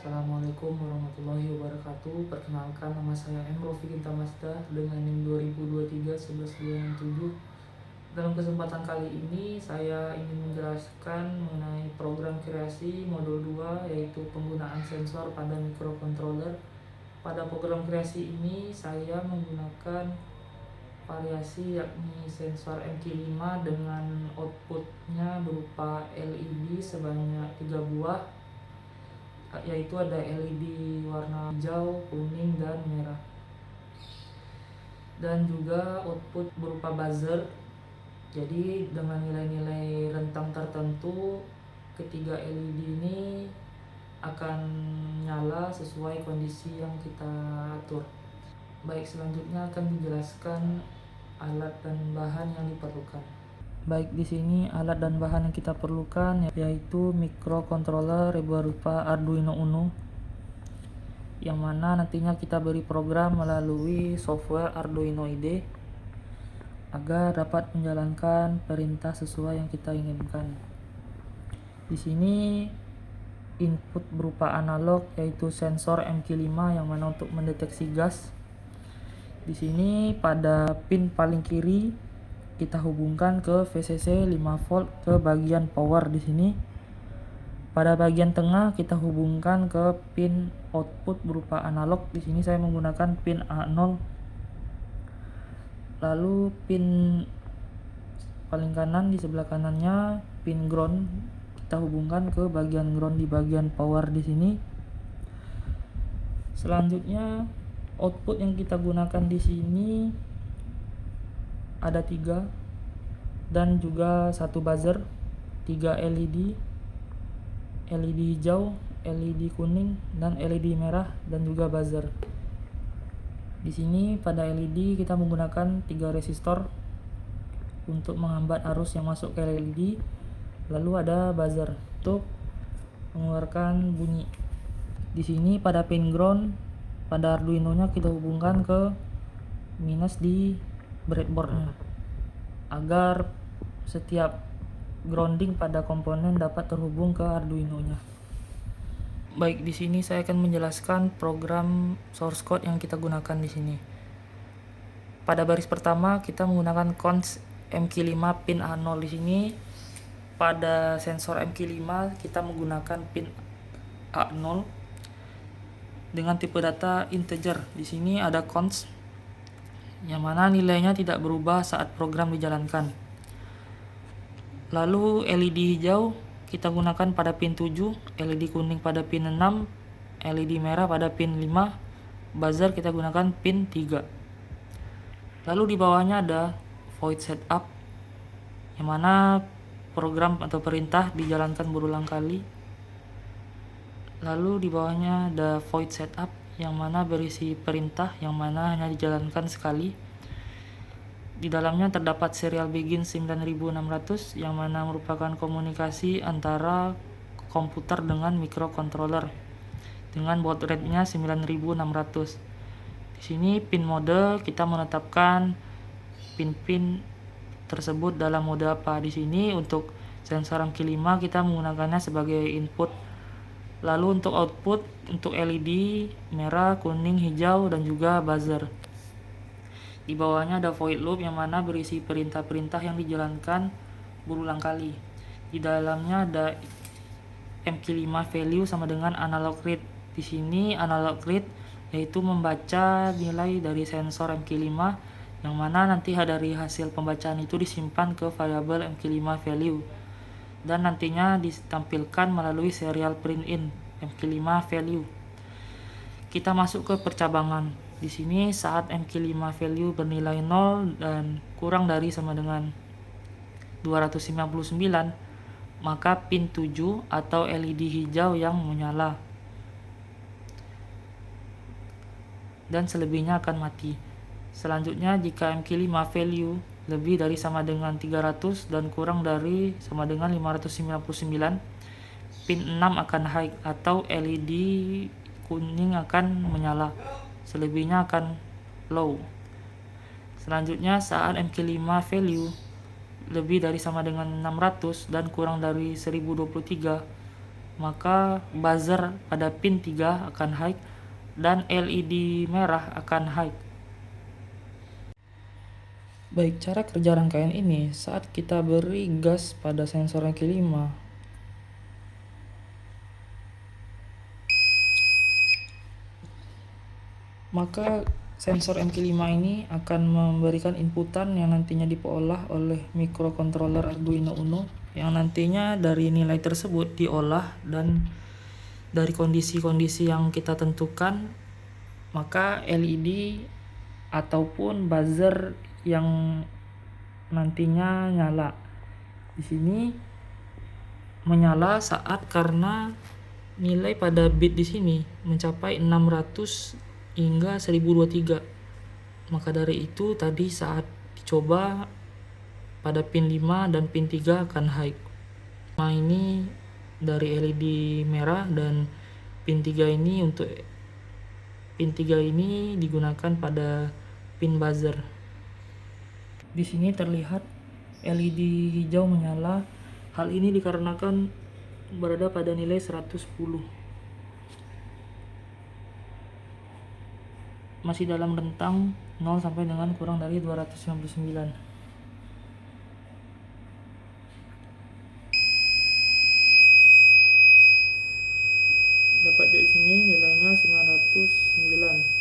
Assalamualaikum warahmatullahi wabarakatuh. Perkenalkan, nama saya M. Rofi Kintamazda dengan NIM 2023-1127. Dalam kesempatan kali ini saya ingin menjelaskan mengenai program kreasi modul 2, yaitu penggunaan sensor pada microcontroller. Pada program kreasi ini saya menggunakan variasi yakni sensor MQ5 dengan outputnya berupa LED sebanyak 3 buah, yaitu ada LED warna hijau, kuning, dan merah, dan juga output berupa buzzer. Jadi dengan nilai-nilai rentang tertentu, ketiga LED ini akan nyala sesuai kondisi yang kita atur. Baik, selanjutnya akan dijelaskan alat dan bahan yang diperlukan. Baik, di sini alat dan bahan yang kita perlukan yaitu microcontroller berupa Arduino Uno, yang mana nantinya kita beri program melalui software Arduino IDE agar dapat menjalankan perintah sesuai yang kita inginkan. Di sini input berupa analog yaitu sensor MQ5 yang mana untuk mendeteksi gas. Di sini pada pin paling kiri kita hubungkan ke VCC 5 volt ke bagian power di sini. Pada bagian tengah kita hubungkan ke pin output berupa analog. Di sini saya menggunakan pin A0. Lalu pin paling kanan di sebelah kanannya pin ground, kita hubungkan ke bagian ground di bagian power di sini. Selanjutnya output yang kita gunakan di sini ada 3 dan juga satu buzzer, 3 LED, LED hijau, LED kuning, dan LED merah, dan juga buzzer. Di sini pada LED kita menggunakan 3 resistor untuk menghambat arus yang masuk ke LED. Lalu ada buzzer untuk mengeluarkan bunyi. Di sini pada pin ground pada Arduino-nya kita hubungkan ke minus di breadboard-nya agar setiap grounding pada komponen dapat terhubung ke Arduino-nya. Baik, di sini saya akan menjelaskan program source code yang kita gunakan di sini. Pada baris pertama kita menggunakan cons MQ5 pin A0 di sini. Pada sensor MQ5 kita menggunakan pin A0 dengan tipe data integer. Di sini ada cons yang mana nilainya tidak berubah saat program dijalankan. Lalu LED hijau kita gunakan pada pin 7, LED kuning pada pin 6, LED merah pada pin 5, buzzer kita gunakan pin 3. Lalu di bawahnya ada void setup, yang mana program atau perintah dijalankan berulang kali. Lalu di bawahnya ada void setup, yang mana berisi perintah yang mana hanya dijalankan sekali. Di dalamnya terdapat serial begin 9600 yang mana merupakan komunikasi antara komputer dengan microcontroller dengan baud rate-nya 9600. Di sini pin mode kita menetapkan pin-pin tersebut dalam mode apa. Di sini untuk sensor MQ5 kita menggunakannya sebagai input. Lalu untuk output untuk LED merah, kuning, hijau, dan juga buzzer. Di bawahnya ada void loop yang mana berisi perintah-perintah yang dijalankan berulang kali. Di dalamnya ada MQ5 value sama dengan analog read. Di sini analog read yaitu membaca nilai dari sensor MQ5 yang mana nanti dari hasil pembacaan itu disimpan ke variabel MQ5 value dan nantinya ditampilkan melalui serial print in MQ5 value. Kita masuk ke percabangan. Di sini saat MQ5 value bernilai 0 dan kurang dari sama dengan 259, maka pin 7 atau LED hijau yang menyala dan selebihnya akan mati. Selanjutnya jika MQ5 value lebih dari sama dengan 300 dan kurang dari sama dengan 599, pin 6 akan high atau LED kuning akan menyala, selebihnya akan low. Selanjutnya saat MQ5 value lebih dari sama dengan 600 dan kurang dari 1023, maka buzzer pada pin 3 akan high dan LED merah akan high. Baik, cara kerja rangkaian ini saat kita beri gas pada sensor yang kelima, maka sensor MQ5 ini akan memberikan inputan yang nantinya diolah oleh microcontroller Arduino Uno, yang nantinya dari nilai tersebut diolah dan dari kondisi-kondisi yang kita tentukan, maka LED ataupun buzzer yang nantinya nyala. Di sini menyala saat karena nilai pada bit di sini mencapai 600 hingga 1023. Maka dari itu tadi saat dicoba pada pin 5 dan pin 3 akan high. Nah, ini dari LED merah, dan pin 3 ini digunakan pada pin buzzer. Di sini terlihat LED hijau menyala. Hal ini dikarenakan berada pada nilai 110. Masih dalam rentang 0 sampai dengan kurang dari 259. Dapat dari sini nilainya 909.